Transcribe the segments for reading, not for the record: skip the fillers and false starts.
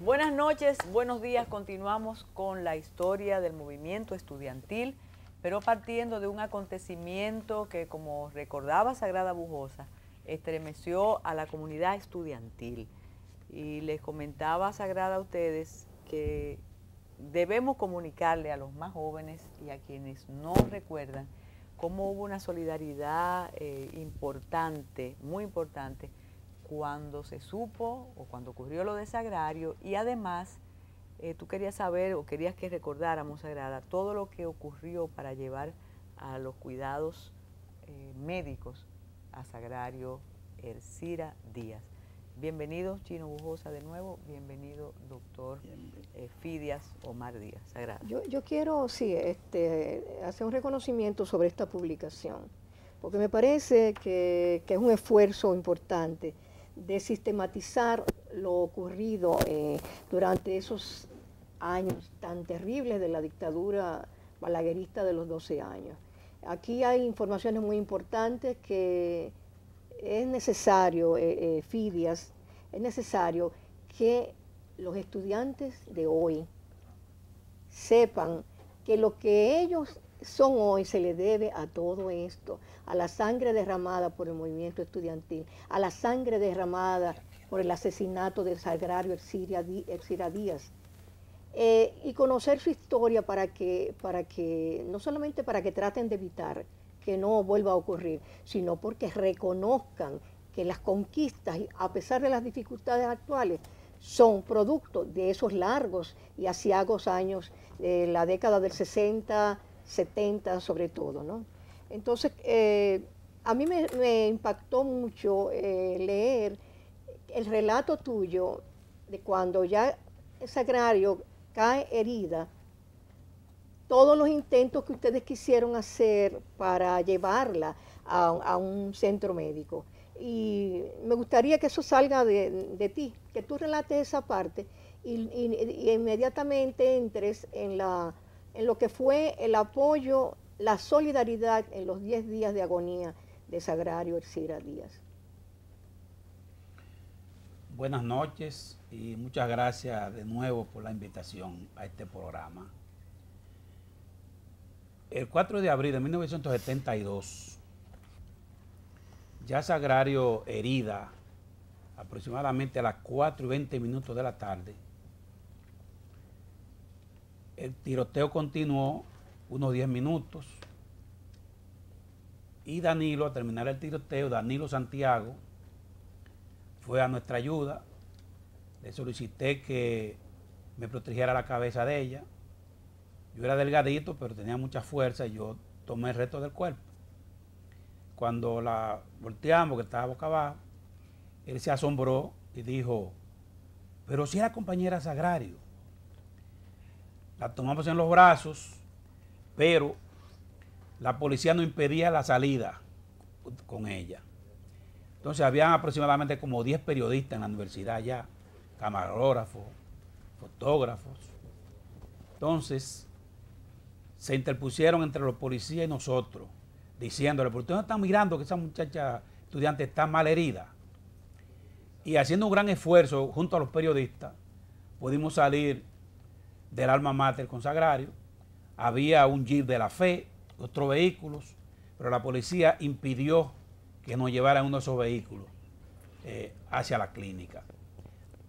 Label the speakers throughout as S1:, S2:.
S1: Buenas noches, buenos días. Continuamos con la historia del movimiento estudiantil, pero partiendo de un acontecimiento que, como recordaba Sagrada Bujosa, estremeció a la comunidad estudiantil. Y les comentaba Sagrada a ustedes que debemos comunicarle a los más jóvenes y a quienes no recuerdan cómo hubo una solidaridad importante, muy importante, cuando se supo o cuando ocurrió lo de Sagrario. Y además tú querías saber o querías que recordáramos, Sagrada, todo lo que ocurrió para llevar a los cuidados médicos a Sagrario Ercira Díaz. Bienvenido, Chino Bujosa, de nuevo. Bienvenido, doctor Fidias Omar Díaz. Sagrada.
S2: Yo quiero, sí, hacer un reconocimiento sobre esta publicación, porque me parece que es un esfuerzo importante de sistematizar lo ocurrido durante esos años tan terribles de la dictadura balaguerista de los 12 años. Aquí hay informaciones muy importantes que es necesario, Fidias, es necesario que los estudiantes de hoy sepan que lo que ellos son hoy se le debe a todo esto, a la sangre derramada por el movimiento estudiantil, a la sangre derramada por el asesinato de Sagrario Ercira Díaz. Y conocer su historia para que, no solamente para que traten de evitar que no vuelva a ocurrir, sino porque reconozcan que las conquistas, a pesar de las dificultades actuales, son producto de esos largos y aciagos años, la década del 60, 70 sobre todo, ¿no? Entonces, a mí me impactó mucho leer el relato tuyo de cuando ya Sagrario cae herida, todos los intentos que ustedes quisieron hacer para llevarla a un centro médico. Y me gustaría que eso salga de ti, que tú relates esa parte y inmediatamente entres en lo que fue el apoyo, la solidaridad en los 10 días de agonía de Sagrario Ercira Díaz.
S3: Buenas noches y muchas gracias de nuevo por la invitación a este programa. El 4 de abril de 1972, ya Sagrario herida, aproximadamente a las 4:20 de la tarde, el tiroteo continuó unos 10 minutos y Danilo, al terminar el tiroteo, Danilo Santiago, fue a nuestra ayuda. Le solicité que me protegiera la cabeza de ella. Yo era delgadito, pero tenía mucha fuerza y yo tomé el resto del cuerpo. Cuando la volteamos, que estaba boca abajo, él se asombró y dijo, pero si era compañera Sagrario. La tomamos en los brazos, pero la policía no impedía la salida con ella. Entonces habían aproximadamente como 10 periodistas en la universidad ya, camarógrafos, fotógrafos. Entonces se interpusieron entre los policías y nosotros, diciéndole, ¿por ustedes no están mirando que esa muchacha estudiante está mal herida? Y haciendo un gran esfuerzo junto a los periodistas, pudimos salir del alma mater con Sagrario. Había un jeep de la fe, otros vehículos, pero la policía impidió que nos llevaran uno de esos vehículos hacia la clínica.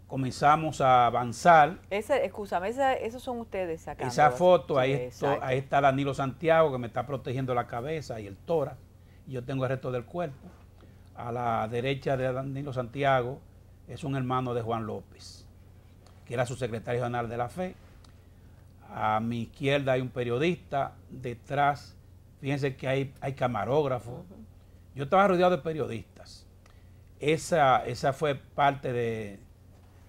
S3: Comenzamos a avanzar.
S1: Escúchame, esos son ustedes sacando.
S3: Esa foto, ahí
S1: ahí
S3: está Danilo Santiago, que me está protegiendo la cabeza y el tórax, y yo tengo el resto del cuerpo. A la derecha de Danilo Santiago es un hermano de Juan López, que era su secretario general de la fe. A mi izquierda hay un periodista, detrás, fíjense que hay camarógrafos. Yo estaba rodeado de periodistas. Esa fue parte de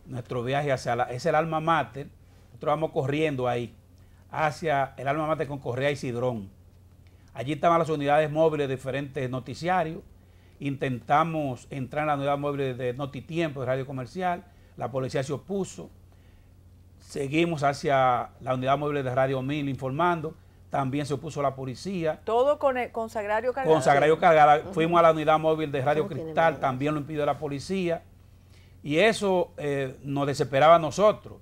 S3: nuestro viaje es el alma mater. Nosotros vamos corriendo ahí, hacia el alma mater con Correa y Cidrón. Allí estaban las unidades móviles de diferentes noticiarios. Intentamos entrar en la unidad móvil de Notitiempo, de Radio Comercial. La policía se opuso. Seguimos hacia la unidad móvil de Radio 1000 informando. También se opuso la policía.
S1: Todo con Sagrario cargado.
S3: Con Sagrario cargada. Fuimos a la unidad móvil de Radio Cristal, también lo impidió la policía. Y eso nos desesperaba a nosotros.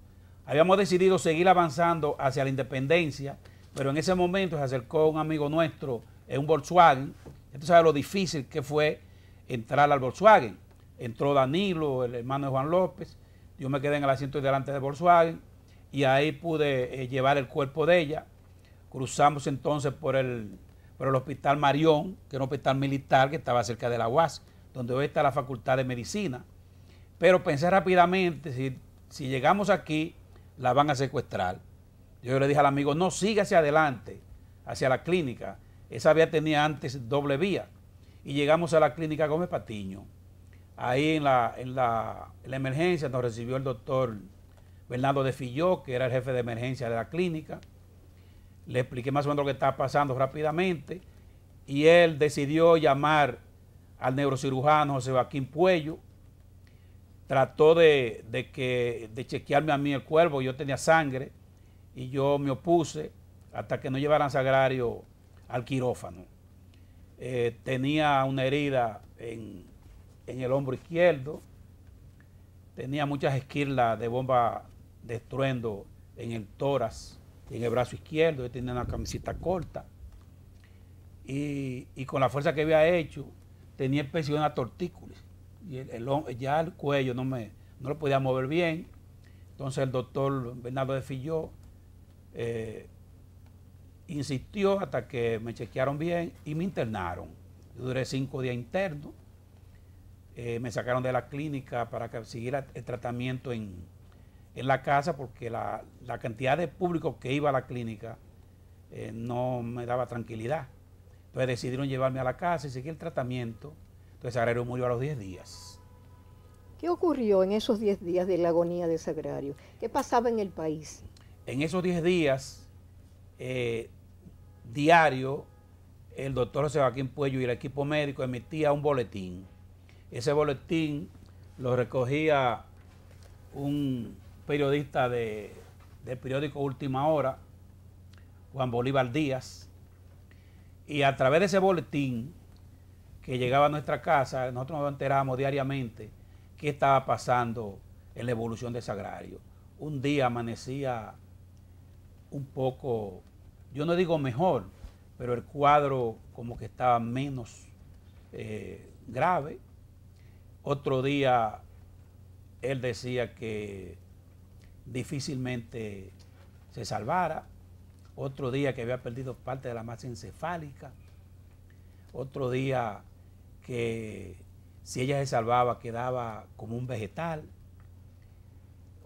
S3: Habíamos decidido seguir avanzando hacia la independencia, pero en ese momento se acercó un amigo nuestro en un Volkswagen. Entonces, ¿sabes lo difícil que fue entrar al Volkswagen? Entró Danilo, el hermano de Juan López. Yo me quedé en el asiento delante del Volkswagen y ahí pude llevar el cuerpo de ella. Cruzamos entonces por el Hospital Marión, que era un hospital militar que estaba cerca de la UAS, donde hoy está la Facultad de Medicina. Pero pensé rápidamente, si llegamos aquí, la van a secuestrar. Yo le dije al amigo, no, siga hacia adelante, hacia la clínica. Esa vía tenía antes doble vía. Y llegamos a la clínica Gómez Patiño. Ahí en la emergencia nos recibió el doctor Bernardo de Filló, que era el jefe de emergencia de la clínica. Le expliqué más o menos lo que estaba pasando rápidamente y él decidió llamar al neurocirujano José Joaquín Puello. Trató de chequearme a mí el cuerpo, yo tenía sangre y yo me opuse hasta que no llevaran Sagrario al quirófano. Tenía una herida en el hombro izquierdo, tenía muchas esquirlas de bomba de estruendo en el tórax y en el brazo izquierdo. Yo tenía una camiseta corta y con la fuerza que había hecho tenía especie de una tortícolis y ya el cuello no lo podía mover bien. Entonces el doctor Bernardo de Filló insistió hasta que me chequearon bien y me internaron. Yo duré 5 días interno. Me sacaron de la clínica para que siguiera el tratamiento en la casa porque la cantidad de público que iba a la clínica no me daba tranquilidad. Entonces decidieron llevarme a la casa y seguir el tratamiento. Entonces Sagrario murió a los 10 días.
S2: ¿Qué ocurrió en esos 10 días de la agonía de Sagrario? ¿Qué pasaba en el país?
S3: En esos 10 días, diario, el doctor José Joaquín Puello y el equipo médico emitía un boletín. Ese boletín lo recogía un periodista del periódico Última Hora, Juan Bolívar Díaz, y a través de ese boletín que llegaba a nuestra casa, nosotros nos enterábamos diariamente qué estaba pasando en la evolución de Sagrario. Un día amanecía un poco, yo no digo mejor, pero el cuadro como que estaba menos grave. Otro día él decía que difícilmente se salvara. Otro día que había perdido parte de la masa encefálica. Otro día que si ella se salvaba quedaba como un vegetal.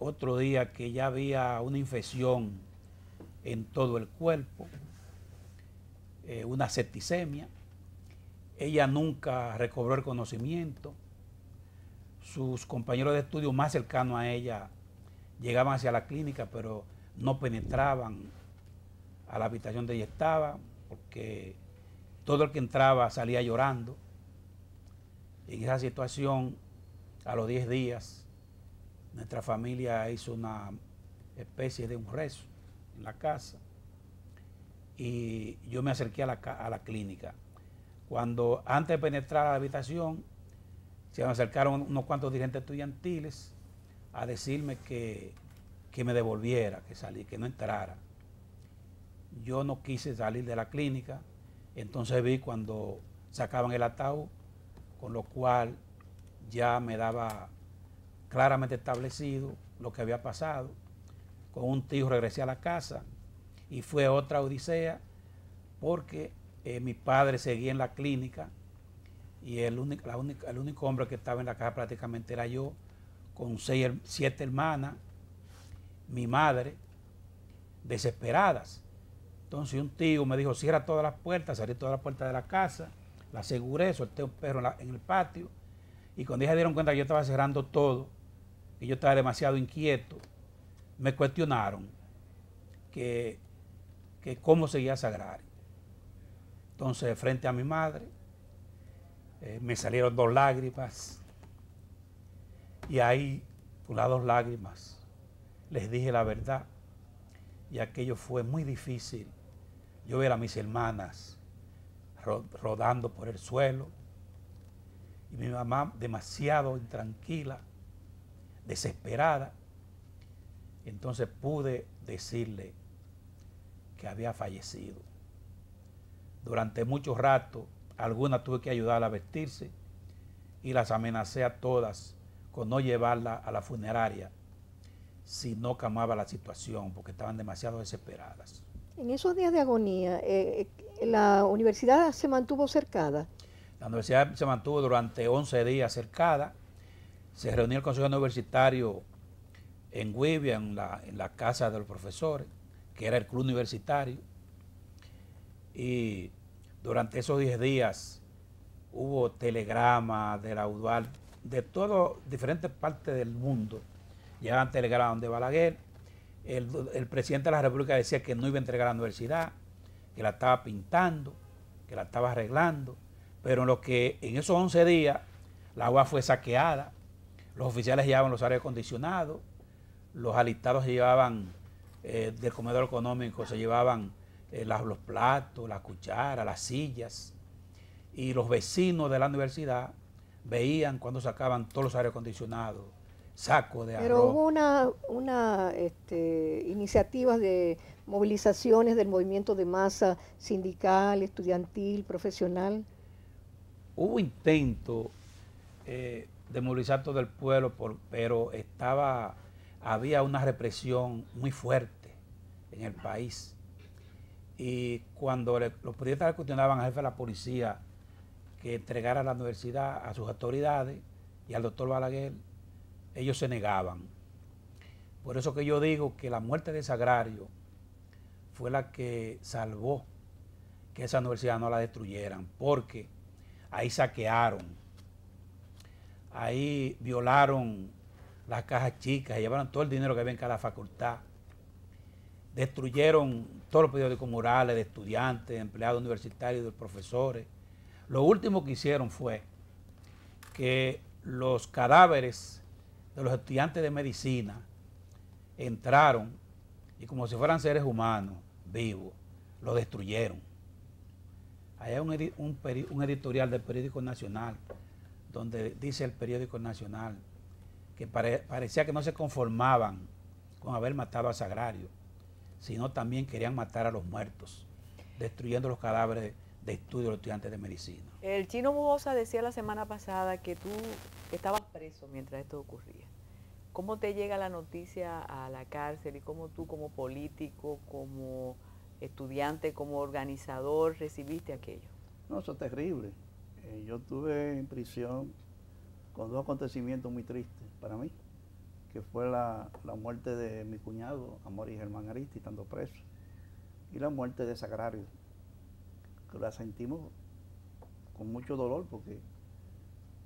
S3: Otro día que ya había una infección en todo el cuerpo, una septicemia. Ella nunca recobró el conocimiento. Sus compañeros de estudio más cercanos a ella llegaban hacia la clínica, pero no penetraban a la habitación donde ella estaba, porque todo el que entraba salía llorando. En esa situación, a los 10 días, nuestra familia hizo una especie de un rezo en la casa y yo me acerqué a la clínica. Cuando antes de penetrar a la habitación, se me acercaron unos cuantos dirigentes estudiantiles a decirme que me devolviera, que no entrara. Yo no quise salir de la clínica, entonces vi cuando sacaban el ataúd, con lo cual ya me daba claramente establecido lo que había pasado. Con un tío regresé a la casa y fue otra odisea porque mi padre seguía en la clínica y el único hombre que estaba en la casa prácticamente era yo, con 7 hermanas, mi madre, desesperadas. Entonces un tío me dijo, cierra todas las puertas, cerré todas las puertas de la casa, la aseguré, solté un perro en el patio y cuando ellos se dieron cuenta que yo estaba cerrando todo y yo estaba demasiado inquieto, me cuestionaron que cómo seguía Sagrario. Entonces frente a mi madre me salieron 2 lágrimas y ahí con las 2 lágrimas les dije la verdad y aquello fue muy difícil. Yo ver a mis hermanas rodando por el suelo y mi mamá demasiado intranquila desesperada. Entonces pude decirle que había fallecido. Durante mucho rato, algunas tuve que ayudarla a vestirse y las amenacé a todas con no llevarla a la funeraria si no calmaba la situación, porque estaban demasiado desesperadas.
S2: En esos días de agonía, la universidad se mantuvo cercada.
S3: La universidad se mantuvo durante 11 días cercada. Se reunió el consejo universitario en Guivia, en la casa de los profesores, que era el club universitario. Y durante esos 10 días hubo telegramas de la UDAL, de todas diferentes partes del mundo. Llegaban telegramas de Balaguer. El presidente de la República decía que no iba a entregar a la universidad, que la estaba pintando, que la estaba arreglando. Pero en esos 11 días la UAS fue saqueada, los oficiales llevaban los aires acondicionados, los alistados llevaban del comedor económico, se llevaban los platos, las cucharas, las sillas, y los vecinos de la universidad veían cuando sacaban todos los aires acondicionados, sacos de arroz.
S2: Pero hubo iniciativas de movilizaciones del movimiento de masa sindical, estudiantil, profesional.
S3: Hubo intento de movilizar todo el pueblo, pero había una represión muy fuerte en el país. Y cuando los periodistas le cuestionaban al jefe de la policía que entregara la universidad a sus autoridades y al doctor Balaguer, ellos se negaban. Por eso que yo digo que la muerte de Sagrario fue la que salvó que esa universidad no la destruyeran, porque ahí saquearon, ahí violaron las cajas chicas, llevaron todo el dinero que había en cada facultad, destruyeron todos los periódicos murales de estudiantes, de empleados universitarios, de profesores. Lo último que hicieron fue que los cadáveres de los estudiantes de medicina entraron y como si fueran seres humanos vivos, lo destruyeron. Hay un editorial del Periódico Nacional donde dice el Periódico Nacional que parecía que no se conformaban con haber matado a Sagrario, sino también querían matar a los muertos, destruyendo los cadáveres de estudio de los estudiantes de medicina.
S1: El Chino Bujosa decía la semana pasada que tú estabas preso mientras esto ocurría. ¿Cómo te llega la noticia a la cárcel y cómo tú como político, como estudiante, como organizador, recibiste aquello?
S4: No, eso es terrible. Yo estuve en prisión con dos acontecimientos muy tristes para mí, que fue la muerte de mi cuñado, Amor y Germán Aristi, estando presos, y la muerte de Sagrario, que la sentimos con mucho dolor porque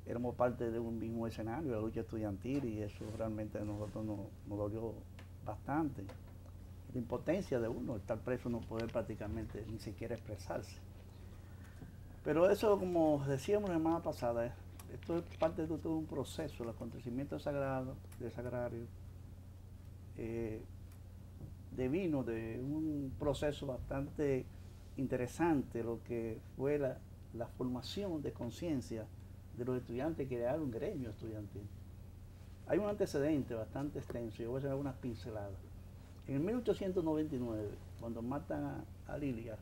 S4: éramos parte de un mismo escenario, la lucha estudiantil, y eso realmente a nosotros nos dolió bastante. La impotencia de uno, estar preso, no poder prácticamente ni siquiera expresarse. Pero eso, como decíamos la semana pasada, esto es parte de todo un proceso, el acontecimiento de Sagrario devino de un proceso bastante interesante, lo que fue la formación de conciencia de los estudiantes que crearon un gremio estudiantil. Hay un antecedente bastante extenso, yo voy a hacer algunas pinceladas. En 1899, cuando matan a Lilia,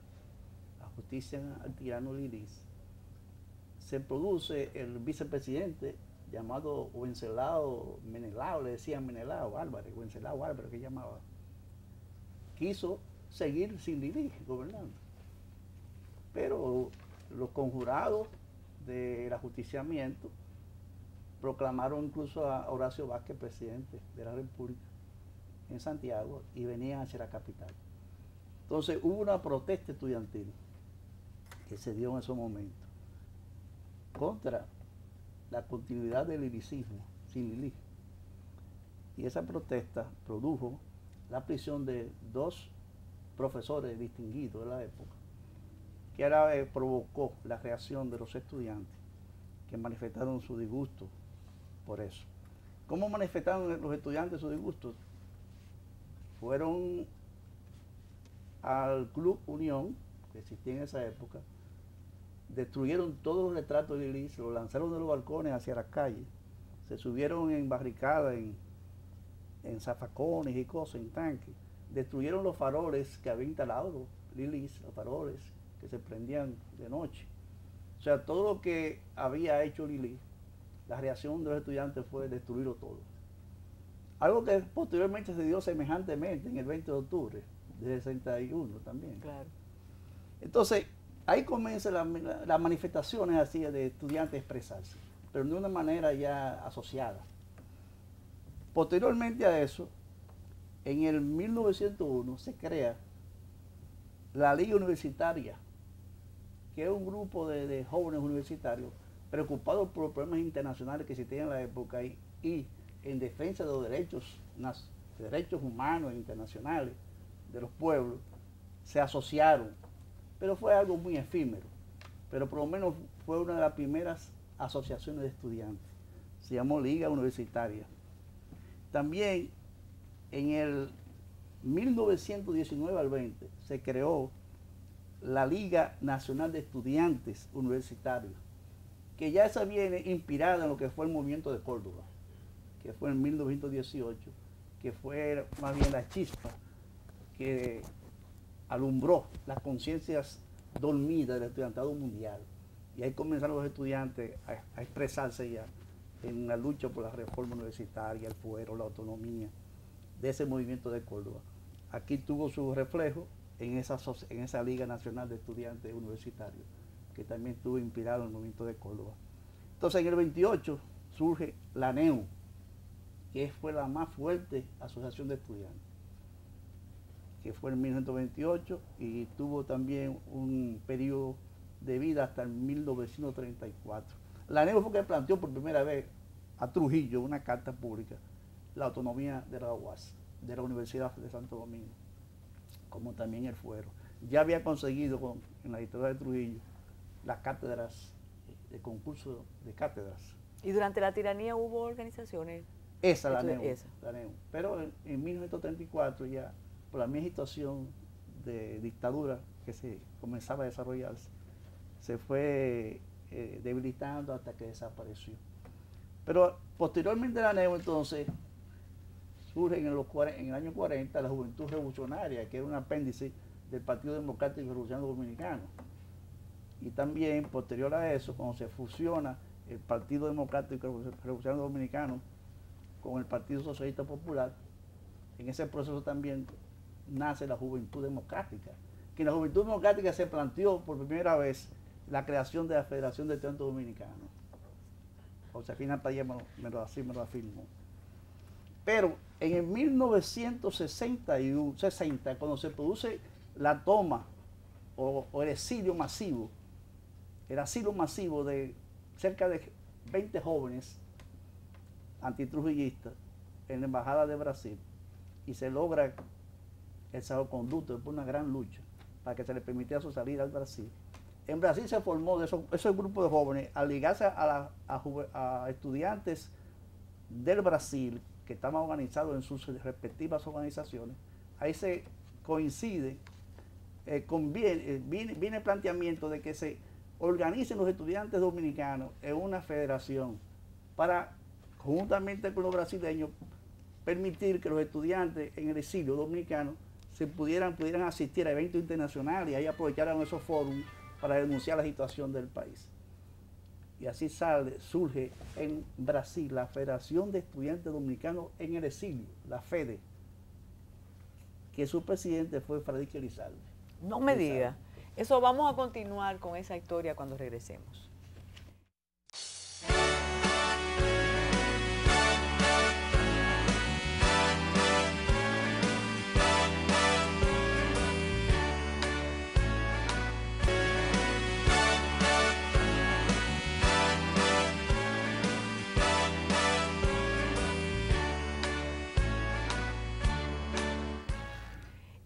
S4: ajustician al tirano Lilis, se produce el vicepresidente llamado Wenceslao Menelao, le decían Menelao Álvarez, Wenceslao Álvarez que llamaba, quiso seguir sin Lilis gobernando. Pero los conjurados del ajusticiamiento proclamaron incluso a Horacio Vázquez presidente de la República en Santiago y venían hacia la capital. Entonces hubo una protesta estudiantil que se dio en esos momentos contra la continuidad del lilicismo sin Lilis. Y esa protesta produjo la prisión de dos profesores distinguidos de la época, que ahora provocó la reacción de los estudiantes que manifestaron su disgusto por eso. ¿Cómo manifestaron los estudiantes su disgusto? Fueron al Club Unión, que existía en esa época, destruyeron todos los retratos de Lilis, los lanzaron de los balcones hacia las calles, se subieron en barricadas en zafacones y cosas, en tanques. Destruyeron los faroles que había instalado Lilis, los faroles que se prendían de noche. O sea, todo lo que había hecho Lili, la reacción de los estudiantes fue destruirlo todo. Algo que posteriormente se dio semejantemente en el 20 de octubre del 61 también.
S1: Claro.
S4: Entonces, ahí comienzan las manifestaciones así de estudiantes expresarse, pero de una manera ya asociada. Posteriormente a eso, en el 1901 se crea la Liga Universitaria, que es un grupo de jóvenes universitarios preocupados por los problemas internacionales que existían en la época y en defensa de los derechos humanos e internacionales de los pueblos, se asociaron. Pero fue algo muy efímero, pero por lo menos fue una de las primeras asociaciones de estudiantes. Se llamó Liga Universitaria. También en el 1919 al 20 se creó la Liga Nacional de Estudiantes Universitarios, que ya esa viene inspirada en lo que fue el movimiento de Córdoba, que fue en 1918, que fue más bien la chispa que alumbró las conciencias dormidas del estudiantado mundial. Y ahí comenzaron los estudiantes a expresarse ya en la lucha por la reforma universitaria, el fuero, la autonomía de ese movimiento de Córdoba. Aquí tuvo su reflejo en esa Liga Nacional de Estudiantes Universitarios, que también estuvo inspirado en el movimiento de Córdoba. Entonces en el 28 surge la NEU, que fue la más fuerte asociación de estudiantes, que fue en 1928 y tuvo también un periodo de vida hasta el 1934. La NEU fue que planteó por primera vez a Trujillo una carta pública, la autonomía de la UAS, de la Universidad de Santo Domingo, como también el fuero. Ya había conseguido en la dictadura de Trujillo las cátedras, el concurso de cátedras.
S1: ¿Y durante la tiranía hubo organizaciones?
S4: Esa, la NEU. Pero en 1934 ya, por la misma situación de dictadura que se comenzaba a desarrollarse, se fue debilitando hasta que desapareció. Pero posteriormente la NEU entonces surge en el año 40 la Juventud Revolucionaria, que era un apéndice del Partido Democrático Revolucionario Dominicano. Y también posterior a eso, cuando se fusiona el Partido Democrático Revolucionario Dominicano con el Partido Socialista Popular, en ese proceso también nace la Juventud Democrática, que en la Juventud Democrática se planteó por primera vez la creación de la Federación de Estudiantes Dominicanos. Josefina Payá me lo afirmó. Pero en el 1960, cuando se produce la toma o el exilio masivo de cerca de 20 jóvenes antitrujillistas en la Embajada de Brasil, y se logra el salvoconducto después de una gran lucha para que se les permitiera su salida al Brasil. En Brasil se formó de esos grupos de jóvenes al ligarse a estudiantes del Brasil que estaban organizados en sus respectivas organizaciones. Ahí se coincide, viene el planteamiento de que se organicen los estudiantes dominicanos en una federación para, conjuntamente con los brasileños, permitir que los estudiantes en el exilio dominicano pudieran asistir a eventos internacionales y ahí aprovecharan esos foros para denunciar la situación del país. Y así surge en Brasil la Federación de Estudiantes Dominicanos en el Exilio, la FEDE, que su presidente fue Frederick Elizalde.
S1: No me diga. Eso, vamos a continuar con esa historia cuando regresemos.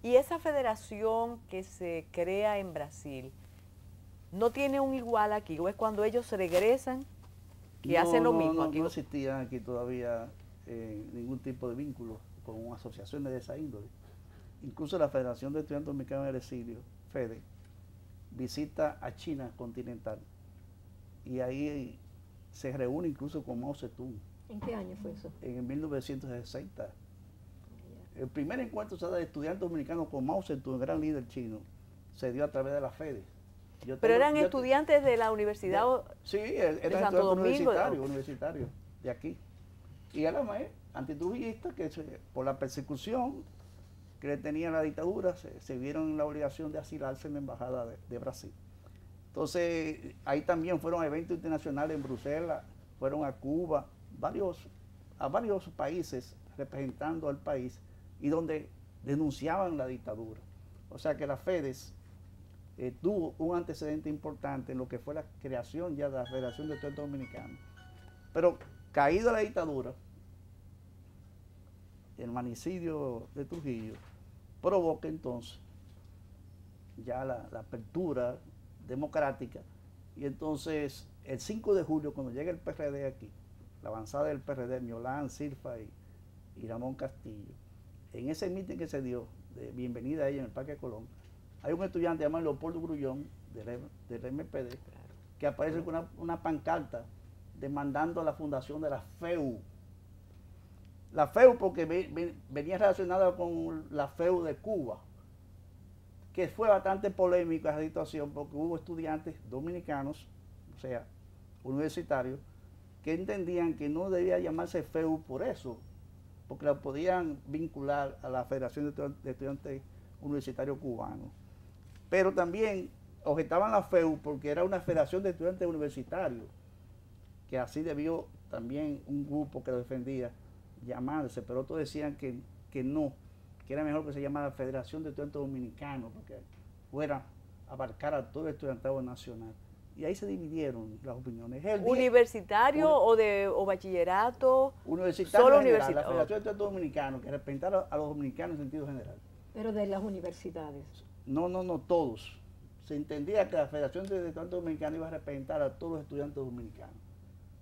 S1: Y esa federación que se crea en Brasil, ¿no tiene un igual aquí? ¿O es cuando ellos regresan que hacen lo mismo?
S4: No existía aquí todavía ningún tipo de vínculo con asociaciones de esa índole. Incluso la Federación de Estudiantes Dominicanos del Exilio, FEDE, visita a China continental y ahí se reúne incluso con Mao Zedong.
S2: ¿En qué año fue eso?
S4: En el 1960. el primer encuentro de estudiantes dominicanos con Mao Zedong, gran líder chino, se dio a través de la FEDES.
S1: Pero eran estudiantes de la universidad
S4: sí,
S1: de
S4: eran
S1: Santo Domingo.
S4: Universitarios de aquí. Y era antitrujillista que por la persecución que le tenía la dictadura, se vieron en la obligación de asilarse en la embajada de Brasil. Entonces, ahí también fueron a eventos internacionales en Bruselas, fueron a Cuba, a varios países representando al país y donde denunciaban la dictadura. O sea que la FEDES tuvo un antecedente importante en lo que fue la creación ya de la Federación de Estudiantes Dominicanos. Pero caída la dictadura, el manicidio de Trujillo provoca entonces ya la apertura democrática, y entonces el 5 de julio, cuando llega el PRD aquí, la avanzada del PRD, Miolán, Silfa y Ramón Castillo, en ese mitin que se dio de bienvenida a ella en el Parque Colón, hay un estudiante llamado Leopoldo Grullón del MPD que aparece con una pancarta demandando a la fundación de la FEU. La FEU porque venía relacionada con la FEU de Cuba, que fue bastante polémica esa situación porque hubo estudiantes dominicanos, o sea, universitarios, que entendían que no debía llamarse FEU por eso, porque la podían vincular a la Federación de Estudiantes Universitarios Cubanos. Pero también objetaban la FEU porque era una federación de estudiantes universitarios, que así debió también un grupo que lo defendía llamarse, pero otros decían que no, que era mejor que se llamara Federación de Estudiantes Dominicanos, porque fuera abarcar a todo el estudiantado nacional. Y ahí se dividieron las opiniones.
S1: ¿Universitario o bachillerato?
S4: Universitario
S1: solo
S4: general,
S1: universitario.
S4: la Federación de Estudiantes Dominicanos, que representara a los dominicanos en sentido general.
S2: Pero de las universidades.
S4: No, todos. Se entendía que la Federación de Estudiantes Dominicanos iba a representar a todos los estudiantes dominicanos.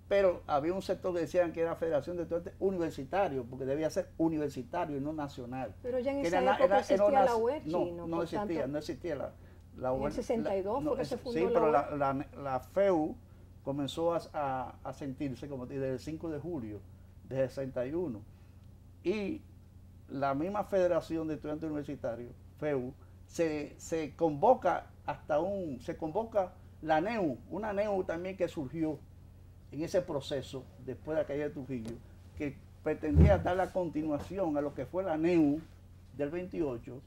S4: Pero había un sector que decían que era Federación de Estudiantes Universitarios, porque debía ser universitario y no nacional.
S2: Pero ya en esa época existía la UERCHI,
S4: no existía la UERCHI.
S2: En el 62 fue que se fundó
S4: sí,
S2: la
S4: pero
S2: UERCHI.
S4: la FEU comenzó a sentirse como desde el 5 de julio de 61. Y la misma Federación de Estudiantes Universitarios, FEU, se convoca la NEU, una NEU también que surgió en ese proceso después de la caída de Trujillo, que pretendía dar la continuación a lo que fue la NEU del 28,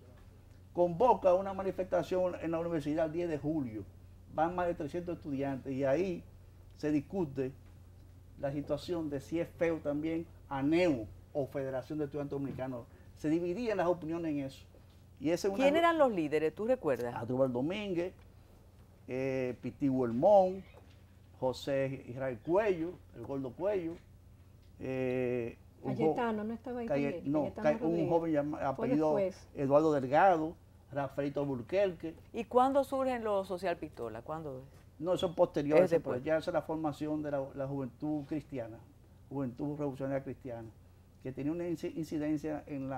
S4: convoca una manifestación en la universidad el 10 de julio, van más de 300 estudiantes y ahí se discute la situación de si es FEU también a NEU o Federación de Estudiantes Dominicanos. Se dividían las opiniones en eso. Y
S1: ¿Quién eran los líderes? ¿Tú recuerdas?
S4: Adrúbal Domínguez, Pití Huelmón, José Israel Cuello, el Gordo Cuello.
S2: Cayetano, ¿no estaba ahí?
S4: Un joven apellido Eduardo Delgado, Rafaelito Burquerque.
S1: ¿Y cuándo surgen los Social Pistola? ¿Cuándo es?
S4: No, eso es posterior,
S1: después.
S4: Ya es la formación de la juventud cristiana, juventud revolucionaria cristiana, que tenía una incidencia en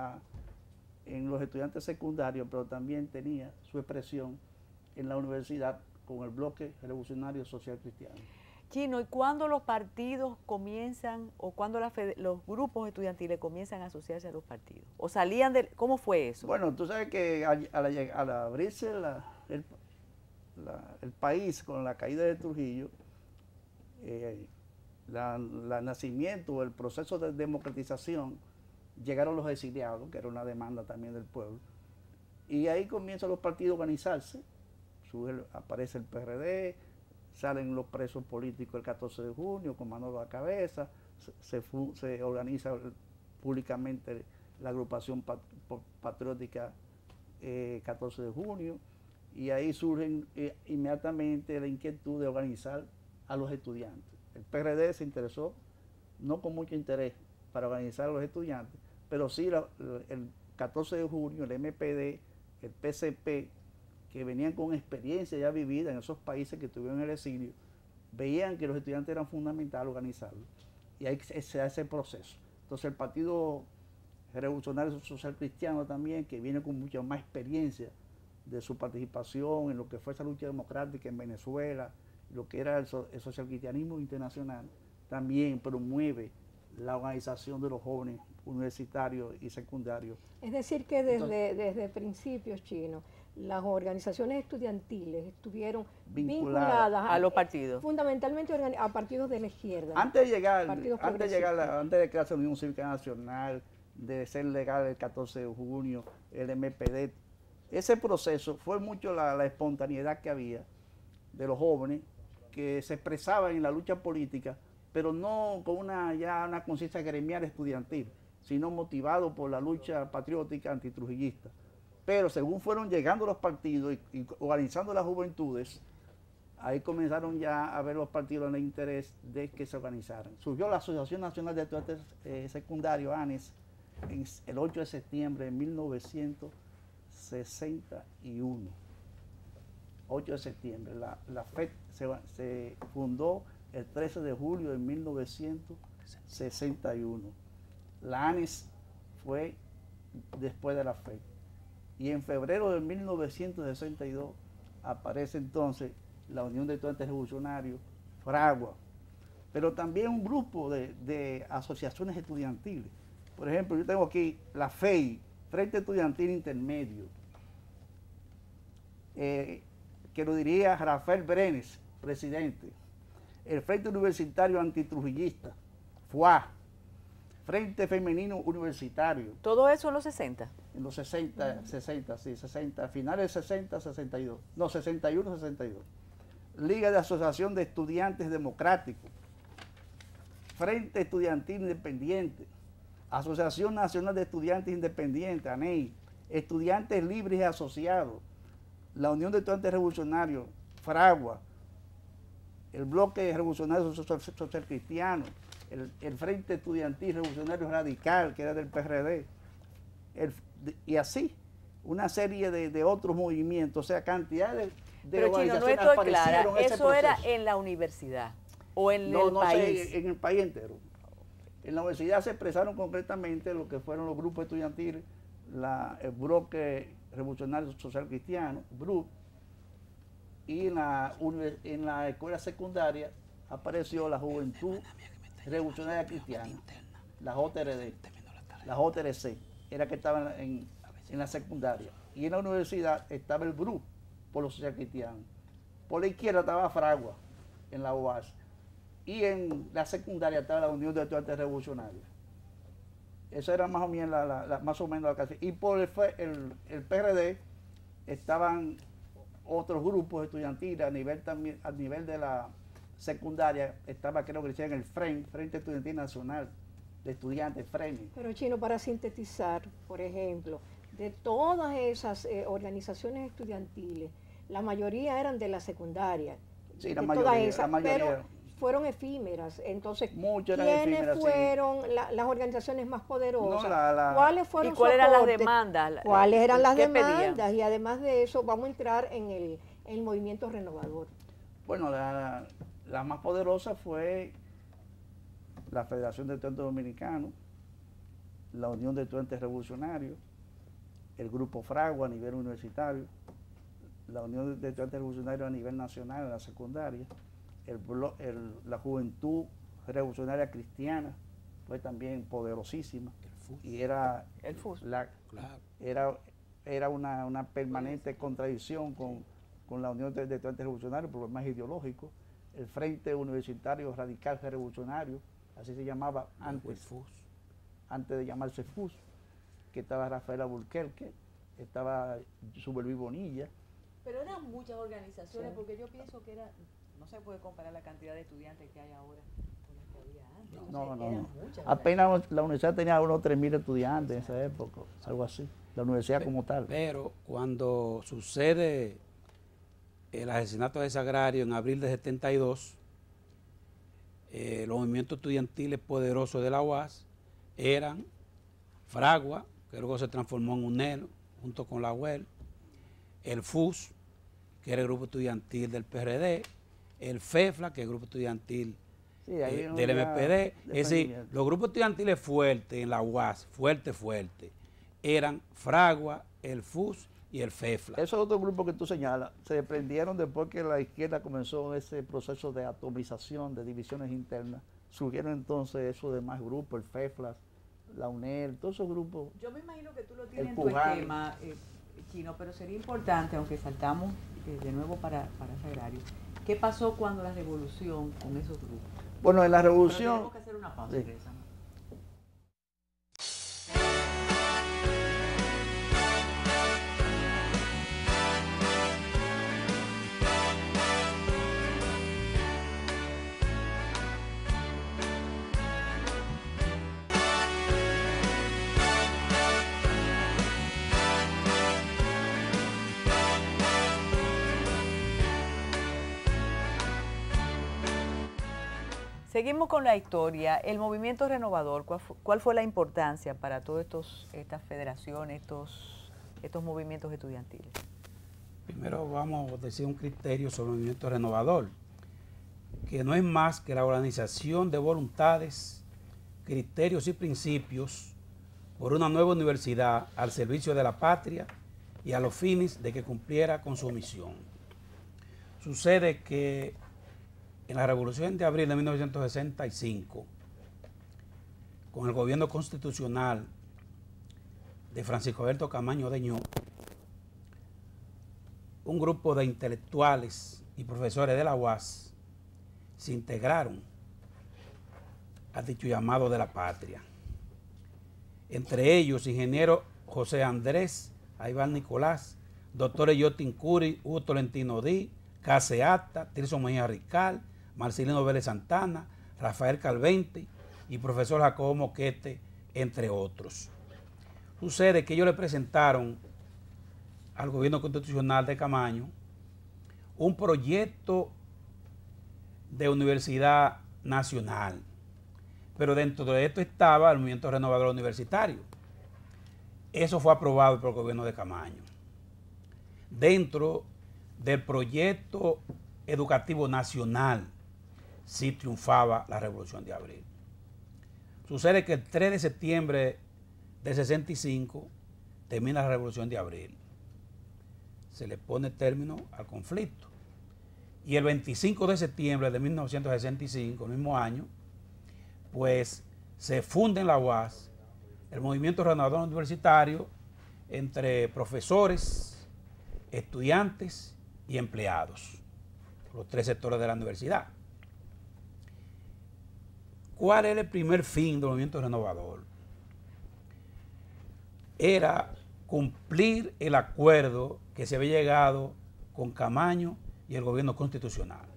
S4: los estudiantes secundarios, pero también tenía su expresión en la universidad con el bloque revolucionario social cristiano.
S1: Chino, ¿y cuándo los partidos comienzan o cuándo los grupos estudiantiles comienzan a asociarse a los partidos? ¿O salían de...? ¿Cómo fue eso?
S4: Bueno, tú sabes que al abrirse el país con la caída de Trujillo, el nacimiento, el proceso de democratización, llegaron los exiliados, que era una demanda también del pueblo, y ahí comienzan los partidos a organizarse, aparece el PRD, salen los presos políticos el 14 de junio con Manolo a la cabeza, se organiza públicamente la agrupación patriótica 14 de junio, y ahí surge inmediatamente la inquietud de organizar a los estudiantes. El PRD se interesó, no con mucho interés, para organizar a los estudiantes, pero sí el 14 de junio el MPD, el PCP, que venían con experiencia ya vivida en esos países que tuvieron el exilio, veían que los estudiantes eran fundamentales organizarlos, y ahí se hace el proceso. Entonces el Partido Revolucionario Social Cristiano también, que viene con mucha más experiencia de su participación en lo que fue esa lucha democrática en Venezuela, lo que era el social cristianismo internacional, también promueve la organización de los jóvenes universitario y secundario.
S2: Es decir, que desde principios, Chino, las organizaciones estudiantiles estuvieron vinculadas
S1: a los partidos.
S2: Fundamentalmente a partidos de la izquierda.
S4: Antes de crearse la Unión Cívica Nacional, de ser legal el 14 de junio, el MPD, ese proceso fue mucho la espontaneidad que había de los jóvenes que se expresaban en la lucha política, pero no con una conciencia gremial estudiantil, sino motivado por la lucha patriótica antitrujillista. Pero según fueron llegando los partidos y organizando las juventudes, ahí comenzaron ya a ver los partidos en el interés de que se organizaran. Surgió la Asociación Nacional de Estudiantes Secundarios, ANES, el 8 de septiembre de 1961. 8 de septiembre. La FED se fundó el 13 de julio de 1961. La ANES fue después de la FED. Y en febrero de 1962 aparece entonces la Unión de Estudiantes Revolucionarios, Fragua, pero también un grupo de asociaciones estudiantiles. Por ejemplo, yo tengo aquí la FEI, Frente Estudiantil Intermedio, que lo diría Rafael Brenes, presidente. El Frente Universitario Antitrujillista, FUA, Frente Femenino Universitario.
S1: ¿Todo eso en los 60?
S4: En los 60, sí, 60, finales de 60, 62. No, 61, 62. Liga de Asociación de Estudiantes Democráticos, Frente Estudiantil Independiente, Asociación Nacional de Estudiantes Independientes, ANEI, Estudiantes Libres y Asociados, la Unión de Estudiantes Revolucionarios, Fragua, el Bloque Revolucionario Social Cristiano, el Frente Estudiantil Revolucionario Radical, que era del PRD, y así, una serie de otros movimientos, o sea, cantidad de
S1: Pero Chino, no estoy clara, ¿eso era en la universidad o en el país?
S4: En el país entero. En la universidad se expresaron concretamente lo que fueron los grupos estudiantiles, el Bloque Revolucionario Social Cristiano, BRUC, y en la escuela secundaria apareció la Juventud Revolucionaria Cristiana, la JRD, la JRC, era que estaba en la secundaria. Y en la universidad estaba el BRUC, por los social cristianos. Por la izquierda estaba Fragua, en la UAS. Y en la secundaria estaba la Unión de Estudiantes Revolucionarios. Eso era más o menos la clase. Y por el PRD estaban otros grupos estudiantiles a nivel de la secundaria. Estaba, creo que decían, el FREN, Frente Estudiantil Nacional de Estudiantes, FREN.
S2: Pero Chino, para sintetizar, por ejemplo, de todas esas organizaciones estudiantiles, la mayoría eran de la secundaria.
S4: Sí, la mayoría.
S2: Pero fueron efímeras. Entonces,
S4: ¿quiénes
S2: fueron las organizaciones más poderosas?
S4: No,
S2: ¿Cuáles fueron
S1: ¿Y cuáles eran las
S2: soportes?
S1: demandas?
S2: ¿Cuáles eran las
S1: ¿Qué
S2: demandas?
S1: pedían?
S2: Y además de eso, vamos a entrar en el movimiento renovador.
S4: Bueno, la más poderosa fue la Federación de Estudiantes Dominicanos, la Unión de Estudiantes Revolucionarios, el Grupo Fragua a nivel universitario, la Unión de Estudiantes Revolucionarios a nivel nacional en la secundaria, la Juventud Revolucionaria Cristiana fue también poderosísima. Y era,
S1: El FUS.
S4: era una permanente contradicción con la Unión de Estudiantes Revolucionarios por problemas ideológicos. El Frente Universitario Radical Revolucionario, así se llamaba antes de llamarse FUS, que estaba Rafael Alburquerque, estaba Subelví Bonilla.
S1: Pero eran muchas organizaciones, porque yo pienso que no se puede comparar la cantidad de estudiantes que hay ahora con las que había antes.
S4: No. Apenas la universidad tenía unos 3.000 estudiantes en esa época, algo así, la universidad como tal.
S3: Pero cuando sucede el asesinato de Sagrario en abril de 72, los movimientos estudiantiles poderosos de la UAS eran Fragua, que luego se transformó en UNEL, junto con la UEL, el FUS, que era el grupo estudiantil del PRD, el FEFLA, que es el grupo estudiantil del MPD. Es decir, los grupos estudiantiles fuertes en la UAS, fuerte, eran Fragua, el FUS y el FEFLA.
S4: Esos otros grupos que tú señalas se desprendieron después que la izquierda comenzó ese proceso de atomización, de divisiones internas. Surgieron entonces esos demás grupos, el FEFLA, la UNED, todos esos grupos.
S1: Yo me imagino que tú lo tienes en tu
S4: Pujan.
S1: esquema, Chino, pero sería importante, aunque saltamos de nuevo para Sagrario, ¿qué pasó cuando la revolución con esos grupos?
S4: Bueno, en la
S1: Pero
S4: revolución...
S1: tenemos que hacer una pausa.
S4: Sí.
S1: Regresamos. Seguimos con la historia. El movimiento renovador, ¿cuál fue la importancia para todas estas federaciones, estos movimientos estudiantiles?
S3: Primero vamos a decir un criterio sobre el movimiento renovador, que no es más que la organización de voluntades, criterios y principios por una nueva universidad al servicio de la patria y a los fines de que cumpliera con su misión. Sucede que en la Revolución de Abril de 1965, con el gobierno constitucional de Francisco Alberto Camaño Deñó, un grupo de intelectuales y profesores de la UAS se integraron al dicho llamado de la patria. Entre ellos, ingeniero José Andrés Aybar Nicolás, doctor Yotin Curi, Hugo Tolentino Díaz, Caseata, Tirso Mejía Rical, Marcelino Vélez Santana, Rafael Calvente y profesor Jacobo Moquete, entre otros. Sucede que ellos le presentaron al gobierno constitucional de Camaño un proyecto de universidad nacional, pero dentro de esto estaba el movimiento renovador universitario. Eso fue aprobado por el gobierno de Camaño. Dentro del proyecto educativo nacional sí triunfaba la Revolución de Abril. Sucede que el 3 de septiembre del 65 termina la Revolución de Abril. Se le pone término al conflicto. Y el 25 de septiembre de 1965, el mismo año, pues se funda en la UAS el movimiento renovador universitario entre profesores, estudiantes y empleados, los tres sectores de la universidad. ¿Cuál era el primer fin del movimiento renovador? Era cumplir el acuerdo que se había llegado con Camaño y el gobierno constitucional.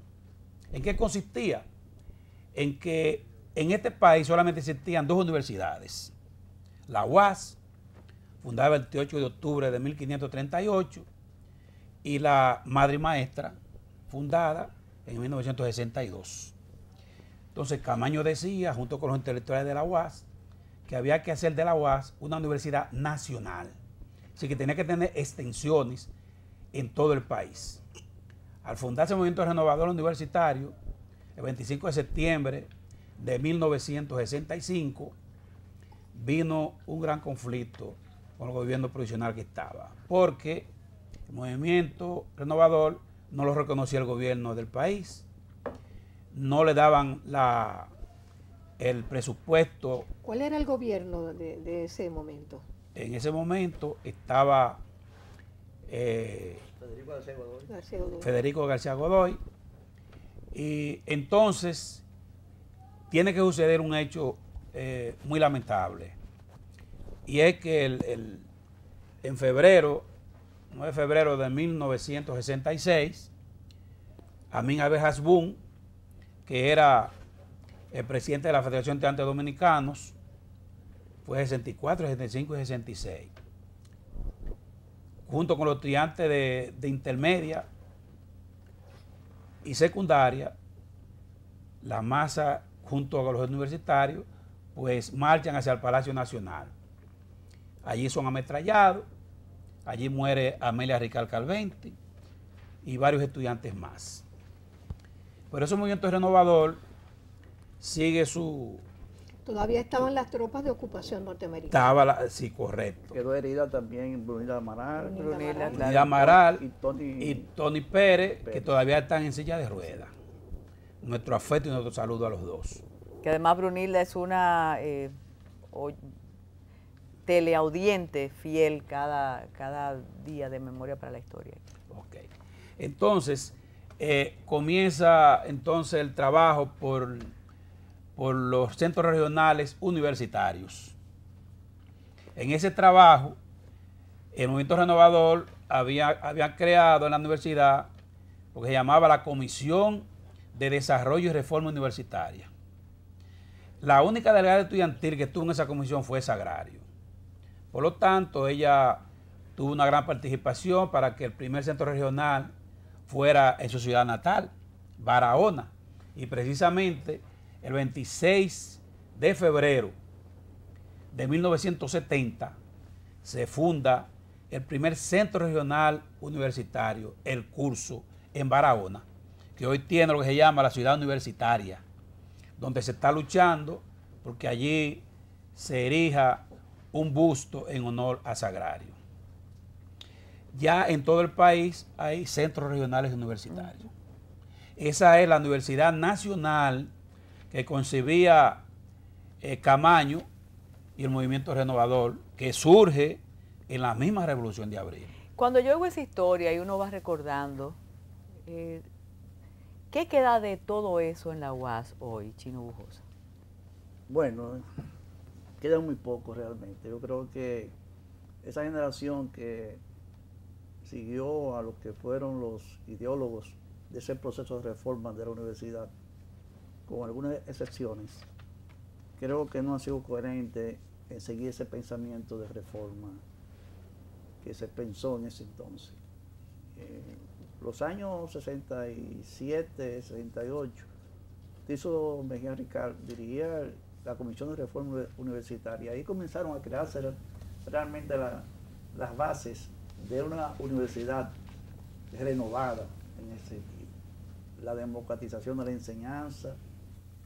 S3: ¿En qué consistía? En que en este país solamente existían dos universidades. La UAS, fundada el 28 de octubre de 1538, y la Madre Maestra, fundada en 1962. Entonces Camaño decía, junto con los intelectuales de la UAS, que había que hacer de la UAS una universidad nacional. Así que tenía que tener extensiones en todo el país. Al fundarse el movimiento renovador universitario, el 25 de septiembre de 1965, vino un gran conflicto con el gobierno provisional que estaba, porque el movimiento renovador no lo reconocía el gobierno del país, no le daban el presupuesto.
S2: ¿Cuál era el gobierno de ese momento?
S3: En ese momento estaba Federico García Godoy, y entonces tiene que suceder un hecho muy lamentable, y es que en febrero, 9 de febrero de 1966, Amin Abel Hasbún, que era el presidente de la Federación de Estudiantes Dominicanos, fue 64, 65 y 66. Junto con los estudiantes de intermedia y secundaria, la masa junto con los universitarios, pues marchan hacia el Palacio Nacional. Allí son ametrallados, allí muere Amelia Rical Calvente y varios estudiantes más. Pero ese movimiento renovador sigue su...
S2: Todavía estaban las tropas de ocupación norteamericanas.
S3: Estaba, sí, correcto.
S4: Quedó herida también Brunilda Amaral.
S3: Brunilda Amaral
S4: y
S3: Tony Pérez, que todavía están en silla de ruedas. Nuestro afecto y nuestro saludo a los dos.
S1: Que además Brunilda es una teleaudiente fiel cada día de Memoria para la Historia.
S3: Ok. Entonces, comienza entonces el trabajo por los centros regionales universitarios. En ese trabajo, el Movimiento Renovador había creado en la universidad lo que se llamaba la Comisión de Desarrollo y Reforma Universitaria. La única delegada estudiantil que estuvo en esa comisión fue Sagrario. Por lo tanto, ella tuvo una gran participación para que el primer centro regional fuera en su ciudad natal, Barahona. Y precisamente el 26 de febrero de 1970 se funda el primer centro regional universitario, El Curso, en Barahona, que hoy tiene lo que se llama la ciudad universitaria, donde se está luchando porque allí se erija un busto en honor a Sagrario. Ya en todo el país hay centros regionales universitarios. Esa es la Universidad Nacional que concebía Camaño y el Movimiento Renovador, que surge en la misma Revolución de Abril.
S1: Cuando yo oigo esa historia y uno va recordando, ¿qué queda de todo eso en la UAS hoy, Chino Bujosa?
S4: Bueno, queda muy poco realmente. Yo creo que esa generación que siguió a lo que fueron los ideólogos de ese proceso de reforma de la universidad, con algunas excepciones, creo que no ha sido coherente en seguir ese pensamiento de reforma que se pensó en ese entonces. Los años 67, 68, Tiso Mejía Ricard dirigía la Comisión de Reforma Universitaria. Ahí comenzaron a crearse realmente las bases de una universidad renovada en ese sentido. La democratización de la enseñanza,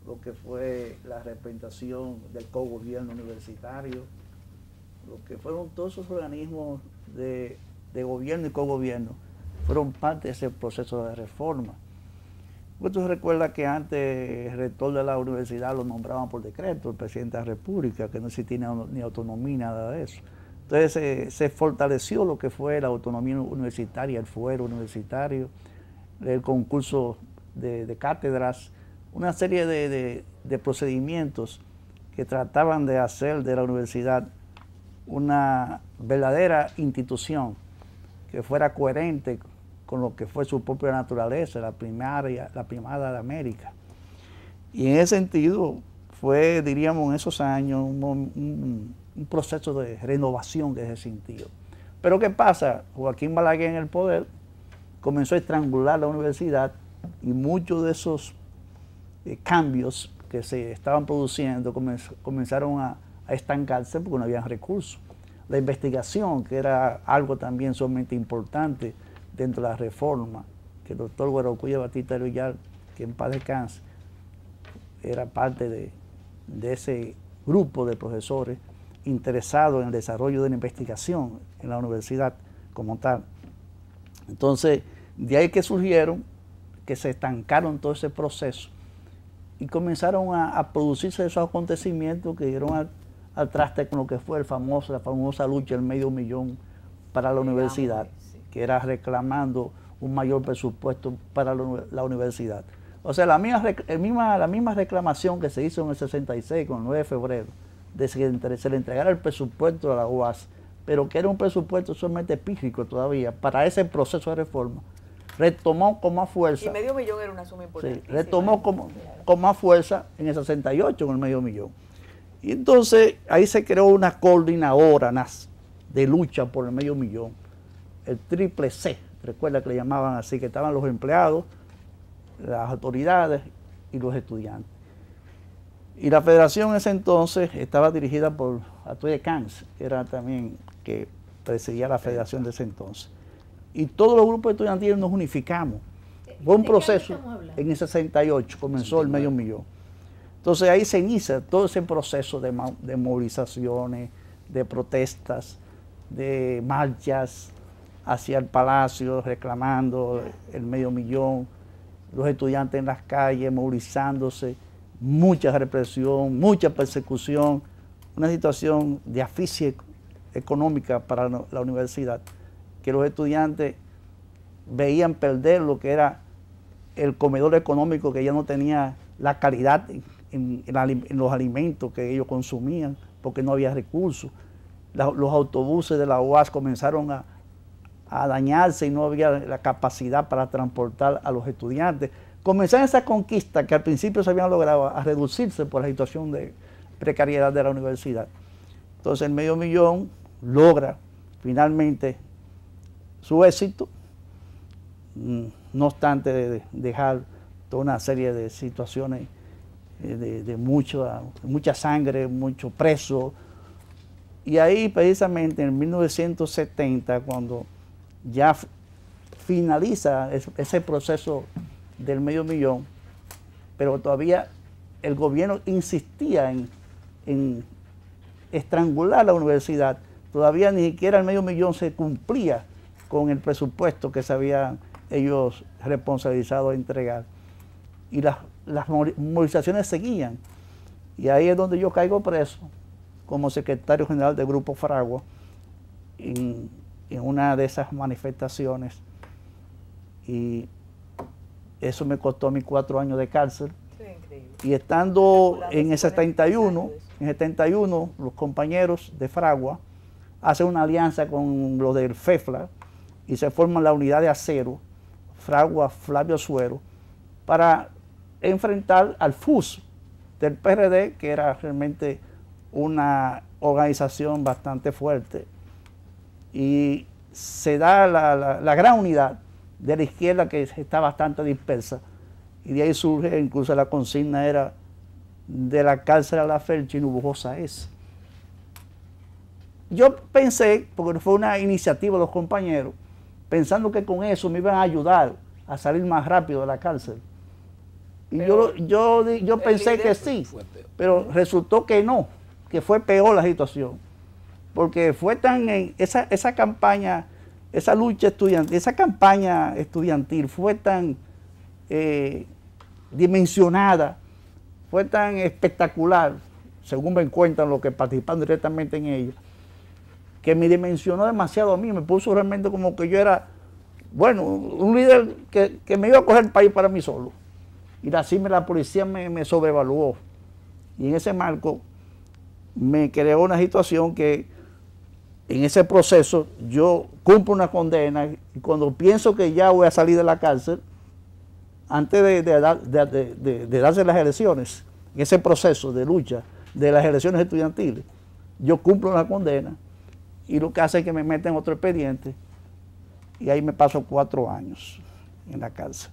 S4: lo que fue la representación del cogobierno universitario, lo que fueron todos esos organismos de gobierno y cogobierno, fueron parte de ese proceso de reforma. Usted recuerda que antes el rector de la universidad lo nombraban por decreto, el presidente de la República, que no existía ni autonomía, nada de eso. Entonces se fortaleció lo que fue la autonomía universitaria, el fuero universitario, el concurso de cátedras, una serie de procedimientos que trataban de hacer de la universidad una verdadera institución que fuera coherente con lo que fue su propia naturaleza, la primada de América. Y en ese sentido fue, diríamos, en esos años un proceso de renovación de ese sentido. Pero ¿qué pasa? Joaquín Balaguer en el poder comenzó a estrangular la universidad y muchos de esos cambios que se estaban produciendo comenzaron a estancarse porque no había recursos. La investigación, que era algo también sumamente importante dentro de la reforma, que el doctor Guarocuya Batista Villar, que en paz descanse, era parte de ese grupo de profesores interesados en el desarrollo de la investigación en la universidad como tal. Entonces, de ahí que surgieron, que se estancaron todo ese proceso y comenzaron a producirse esos acontecimientos que dieron al traste con lo que fue la famosa lucha del $500,000 para la universidad, que era reclamando un mayor presupuesto para la universidad. O sea, la misma reclamación que se hizo en el 66, con el 9 de febrero, de que se le entregara el presupuesto a la UAS, pero que era un presupuesto solamente pírrico todavía, para ese proceso de reforma, retomó con más fuerza.
S1: Y $500,000 era una suma importante.
S4: Sí, retomó con más fuerza en el 68 con el $500,000. Y entonces ahí se creó una coordinadora de lucha por el $500,000, el Triple C, recuerda que le llamaban así, que estaban los empleados, las autoridades y los estudiantes. Y la federación en ese entonces estaba dirigida por Atuye Cans, que era también que presidía la federación de ese entonces. Y todos los grupos estudiantiles nos unificamos. Fue un proceso, en el 68 comenzó el $500,000. Entonces ahí se inicia todo ese proceso de movilizaciones, de protestas, de marchas hacia el palacio reclamando el $500,000, los estudiantes en las calles movilizándose, mucha represión, mucha persecución, una situación de asfixia económica para la universidad, que los estudiantes veían perder lo que era el comedor económico, que ya no tenía la calidad en los alimentos que ellos consumían, porque no había recursos. Los autobuses de la UAS comenzaron a dañarse y no había la capacidad para transportar a los estudiantes. Comenzaron esa conquista que al principio se habían logrado a reducirse por la situación de precariedad de la universidad. Entonces el Medio Millón logra finalmente su éxito, no obstante de dejar toda una serie de situaciones de mucha sangre, mucho preso. Y ahí precisamente en 1970, cuando ya finaliza ese proceso del Medio Millón, pero todavía el gobierno insistía en estrangular la universidad, todavía ni siquiera el Medio Millón se cumplía con el presupuesto que se habían ellos responsabilizado a entregar. Y las movilizaciones seguían. Y ahí es donde yo caigo preso como secretario general del Grupo Fragua en una de esas manifestaciones. Y eso me costó a mí 4 años de cárcel. Y estando en el 71, los compañeros de Fragua hacen una alianza con los del FEFLA y se forman la unidad de acero, Fragua Flavio Suero, para enfrentar al FUS del PRD, que era realmente una organización bastante fuerte. Y se da la gran unidad de la izquierda, que está bastante dispersa, y de ahí surge, incluso la consigna era de la cárcel a la fe, el Chino Bujosa es. Yo pensé, porque fue una iniciativa de los compañeros, pensando que con eso me iban a ayudar a salir más rápido de la cárcel. Y yo pensé que sí, pero resultó que no, que fue peor la situación. Porque fue tan, esa campaña, esa lucha estudiantil, esa campaña estudiantil fue tan dimensionada, fue tan espectacular, según me cuentan los que participan directamente en ella, que me dimensionó demasiado a mí, me puso realmente como que yo era, bueno, un líder que me iba a coger el país para mí solo. Y así la policía me sobrevaluó. Y en ese marco me creó una situación que en ese proceso yo cumplo una condena y cuando pienso que ya voy a salir de la cárcel, antes de darse las elecciones, en ese proceso de lucha de las elecciones estudiantiles, yo cumplo la condena y lo que hace es que me meten en otro expediente y ahí me paso 4 años en la cárcel.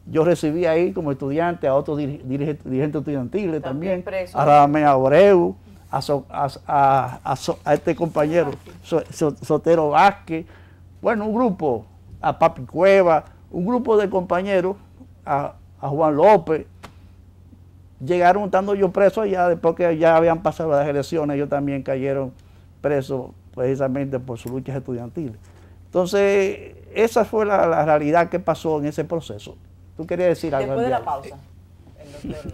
S4: Yo recibí ahí como estudiante a otros dirigentes estudiantiles también, a Radamés Abreu, a este compañero Sotero Vázquez, bueno, un grupo, a Papi Cueva, un grupo de compañeros, a Juan López. Llegaron estando yo preso allá, después que ya habían pasado las elecciones, ellos también cayeron presos precisamente por sus luchas estudiantiles. Entonces, esa fue la realidad que pasó en ese proceso. ¿Tú querías decir algo?
S1: Después de la pausa, el doctor...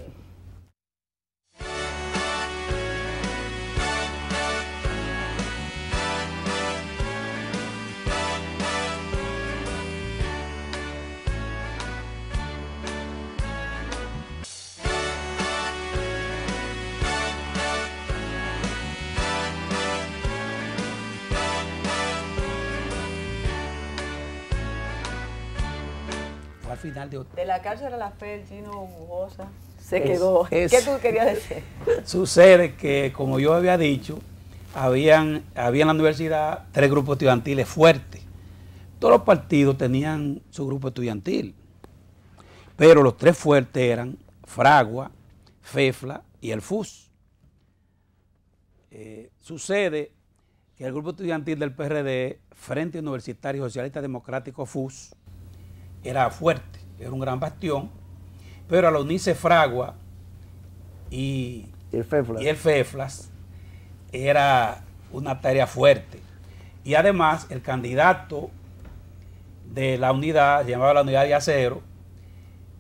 S3: Al final
S1: de la cárcel a la fe, el Chino Bujosa se quedó. ¿Qué tú querías decir?
S3: Sucede que, como yo había dicho, había en la universidad 3 grupos estudiantiles fuertes. Todos los partidos tenían su grupo estudiantil, pero los 3 fuertes eran Fragua, FEFLA y el FUS. Sucede que el grupo estudiantil del PRD, Frente Universitario Socialista Democrático FUS, era fuerte, era un gran bastión, pero al unirse Fragua y el FEFLAS era una tarea fuerte. Y además el candidato de la unidad, llamada la unidad de acero,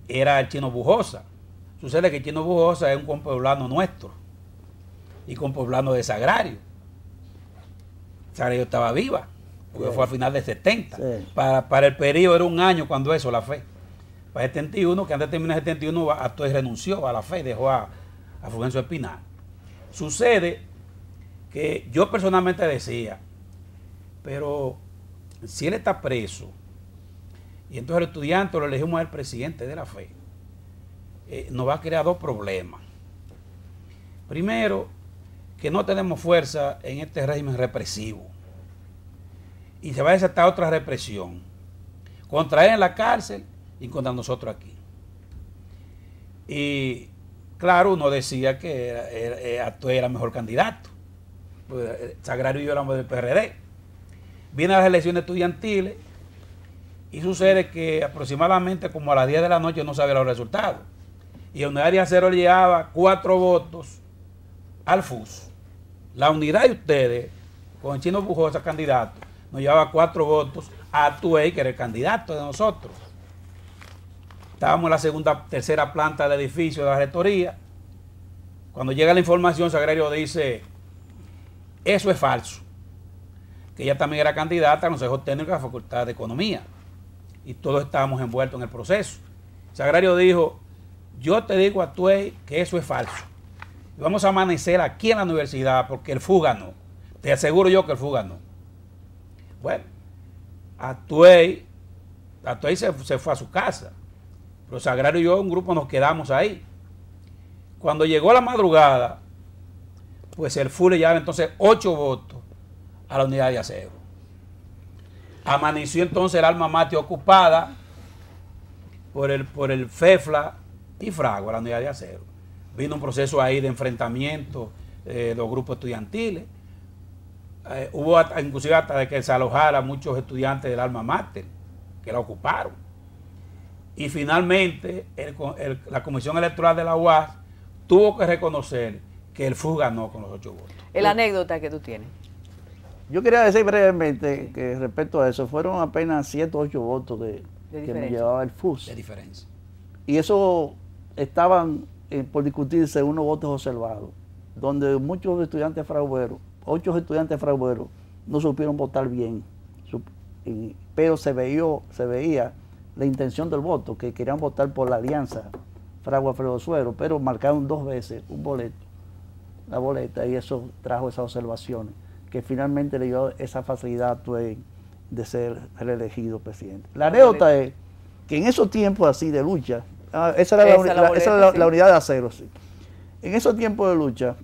S3: era el Chino Bujosa. Sucede que el Chino Bujosa es un compueblano nuestro y compueblano de Sagrario. Sagrario estaba viva, porque fue al final de 70.
S4: Sí.
S3: Para el periodo era un año cuando eso, la fe. Para el 71, que antes de terminar el 71, Atuey renunció a la fe, dejó a Fulgencio Espinal. Sucede que yo personalmente decía, pero si él está preso, y entonces el estudiante lo elegimos al presidente de la fe, nos va a crear dos problemas. Primero, que no tenemos fuerza en este régimen represivo. Y se va a desatar otra represión contra él en la cárcel y contra nosotros aquí. Y claro, uno decía que Atuey era el mejor candidato. Sagrario y yo éramos del PRD. Vienen las elecciones estudiantiles y sucede que aproximadamente como a las 10 de la noche no sabía los resultados. Y la unidad de acero le llevaba 4 votos al FUS. La unidad de ustedes, con el Chino Pujosa candidato, nos llevaba 4 votos a Atuey, que era el candidato de nosotros. Estábamos en la tercera planta del edificio de la rectoría. Cuando llega la información, Sagrario dice, eso es falso. Que ella también era candidata al Consejo Técnico de la Facultad de Economía. Y todos estábamos envueltos en el proceso. Sagrario dijo, yo te digo a Atuey que eso es falso. Y vamos a amanecer aquí en la universidad porque el FUS ganó. Te aseguro yo que el FUS ganó. Bueno, Atuey se fue a su casa. Pero Sagrario y yo, un grupo, nos quedamos ahí. Cuando llegó la madrugada, pues el FUS le llevaba entonces 8 votos a la unidad de acero. Amaneció entonces el alma mater ocupada por el FEFLA y Fragua, la unidad de acero. Vino un proceso ahí de enfrentamiento de los grupos estudiantiles. Hubo inclusive hasta de que se alojara muchos estudiantes del alma mater que la ocuparon. Y finalmente la Comisión Electoral de la UAS tuvo que reconocer que el FUS ganó con los 8 votos.
S1: La anécdota que tú tienes.
S4: Yo quería decir brevemente que respecto a eso, fueron apenas 7 o 8 votos que me llevaba el FUS.
S3: De diferencia.
S4: Y eso estaban por discutirse unos votos observados, donde muchos estudiantes frauderos, 8 estudiantes frauderos, no supieron votar bien, pero se veía la intención del voto, que querían votar por la alianza Fragua-Alfredo Suero, pero marcaron 2 veces la boleta, y eso trajo esas observaciones, que finalmente le dio esa facilidad a Atuey de ser reelegido presidente. La anécdota es que en esos tiempos así de lucha, esa era la unidad de acero, sí. En esos tiempos de lucha,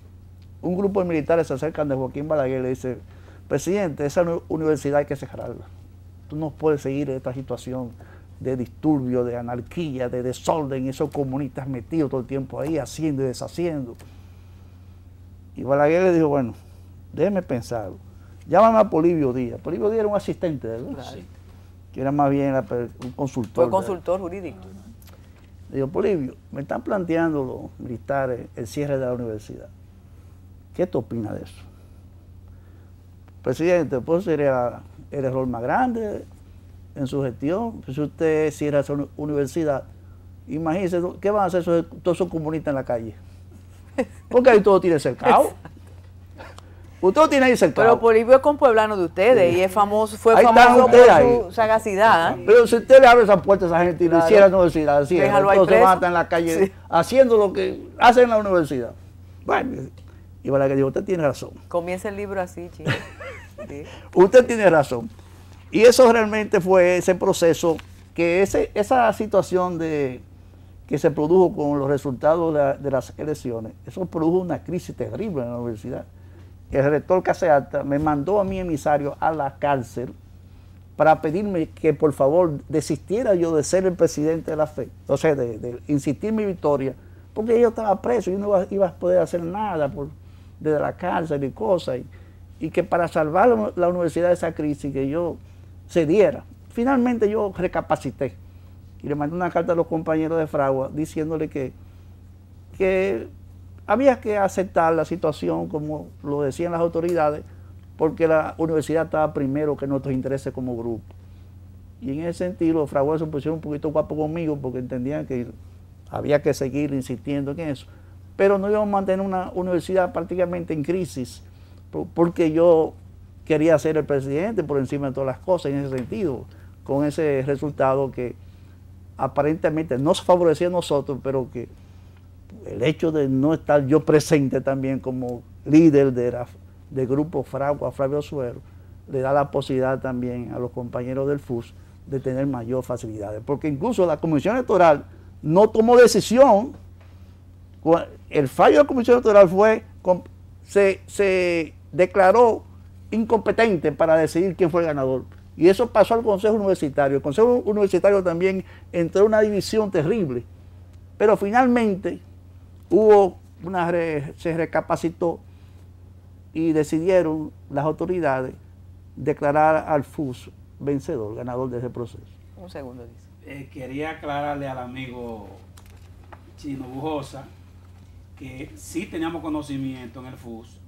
S4: un grupo de militares se acercan de Joaquín Balaguer y le dice, presidente, esa universidad hay que cerrarla. Tú no puedes seguir esta situación de disturbio, de anarquía, de desorden, esos comunistas metidos todo el tiempo ahí, haciendo y deshaciendo. Y Balaguer le dijo, bueno, déjeme pensarlo. Llámame a Polibio Díaz. Polibio Díaz era un asistente, ¿verdad?
S1: Claro.
S4: Que era más bien un consultor.
S1: Fue consultor jurídico.
S4: Le digo, Polibio, me están planteando los militares el cierre de la universidad. ¿Qué te opinas de eso? Presidente, pues sería el error más grande en su gestión. Si usted cierra esa universidad, imagínese, ¿qué van a hacer todos esos comunistas en la calle? Porque ahí todo tiene cercado. Usted lo tiene ahí cercado.
S1: Pero Polibio es compueblano de ustedes y es famoso, fue
S4: ahí
S1: famoso por
S4: ahí.
S1: su sagacidad.
S4: Pero si usted le abre esa puerta a esa gente y
S1: Claro.
S4: le cierra la universidad, entonces van a estar en la calle
S1: Sí.
S4: haciendo lo que hacen en la universidad. Bueno, y Balaguer dijo, usted tiene razón.
S1: Comienza el libro así, chico. Sí.
S4: Usted tiene razón. Y eso realmente fue ese proceso, que esa situación que se produjo con los resultados de las elecciones, eso produjo una crisis terrible en la universidad. El rector Caseata me mandó a mi emisario a la cárcel para pedirme que por favor desistiera yo de ser el presidente de la fe, o sea, de insistir en mi victoria, porque yo estaba preso y no iba a poder hacer nada desde la cárcel y cosas, y que para salvar la universidad de esa crisis que yo cediera. Finalmente yo recapacité y le mandé una carta a los compañeros de Fragua diciéndole que había que aceptar la situación como lo decían las autoridades, porque la universidad estaba primero que nuestros intereses como grupo. Y en ese sentido los fragueses se pusieron un poquito guapos conmigo porque entendían que había que seguir insistiendo en eso. Pero no íbamos a mantener una universidad prácticamente en crisis, porque yo quería ser el presidente por encima de todas las cosas en ese sentido, con ese resultado que aparentemente nos favorecía a nosotros, pero que el hecho de no estar yo presente también como líder del grupo Fragua, Flavio Suero, le da la posibilidad también a los compañeros del FUS de tener mayor facilidades, porque incluso la Comisión Electoral no tomó decisión. El fallo de la Comisión Electoral se declaró incompetente para decidir quién fue el ganador. Y eso pasó al Consejo Universitario. El Consejo Universitario también entró en una división terrible. Pero finalmente se recapacitó y decidieron las autoridades declarar al FUS vencedor, ganador de ese proceso.
S1: Un segundo, dice.
S3: Quería aclararle al amigo Chino Bujosa que sí teníamos conocimiento en el FUS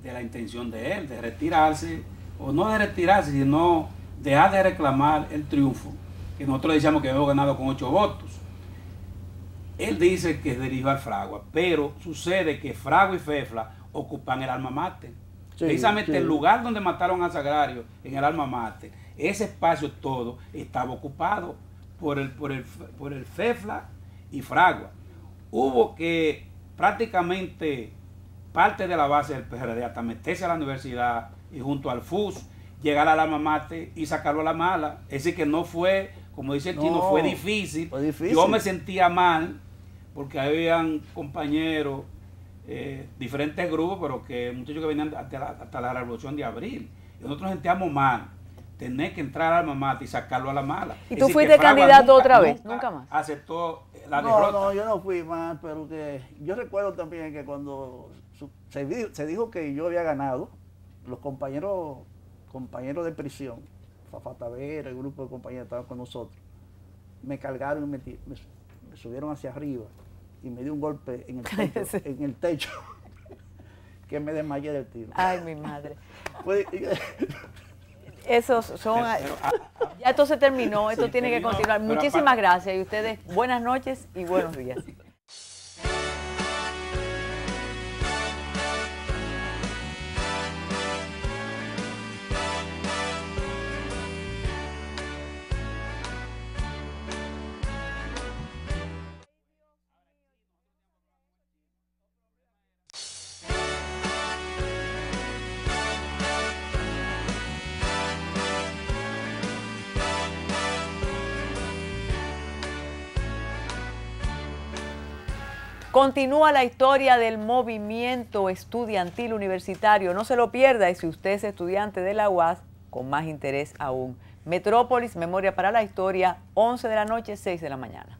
S3: de la intención de él, de retirarse, o no de retirarse, sino dejar de reclamar el triunfo, que nosotros decíamos que habíamos ganado con 8 votos. Él dice que dirigió al Fragua, pero sucede que Fragua y Fefla ocupan el alma mater. Sí, precisamente el lugar donde mataron a Sagrario, en el alma mater, ese espacio todo estaba ocupado por el Fefla y Fragua. Hubo que prácticamente parte de la base del PRD hasta meterse a la universidad y junto al FUS llegar al alma mater y sacarlo a la mala. Es decir, que no fue, como dice el Chino, fue difícil. Yo me sentía mal porque habían compañeros, diferentes grupos, pero que muchachos que venían hasta la Revolución de Abril. Y nosotros nos sentíamos mal tener que entrar al alma mater y sacarlo a la mala.
S1: ¿Y tú fuiste candidato otra vez? Nunca más.
S3: Aceptó la derrota.
S4: No, yo no fui más, pero que yo recuerdo también que cuando se dijo que yo había ganado, los compañeros de prisión, Fafa Tavera, el grupo de compañeros que estaban con nosotros, me cargaron y me subieron hacia arriba y me dio un golpe en el techo, que me desmayé del tiro.
S1: Ay, mi madre.
S4: Pues,
S1: esos son... Ya esto se terminó, esto tiene que continuar. Muchísimas gracias y ustedes buenas noches y buenos días. Continúa la historia del movimiento estudiantil universitario. No se lo pierda y si usted es estudiante de la UAS, con más interés aún. Metrópolis, Memoria para la Historia, 11 de la noche, 6 de la mañana.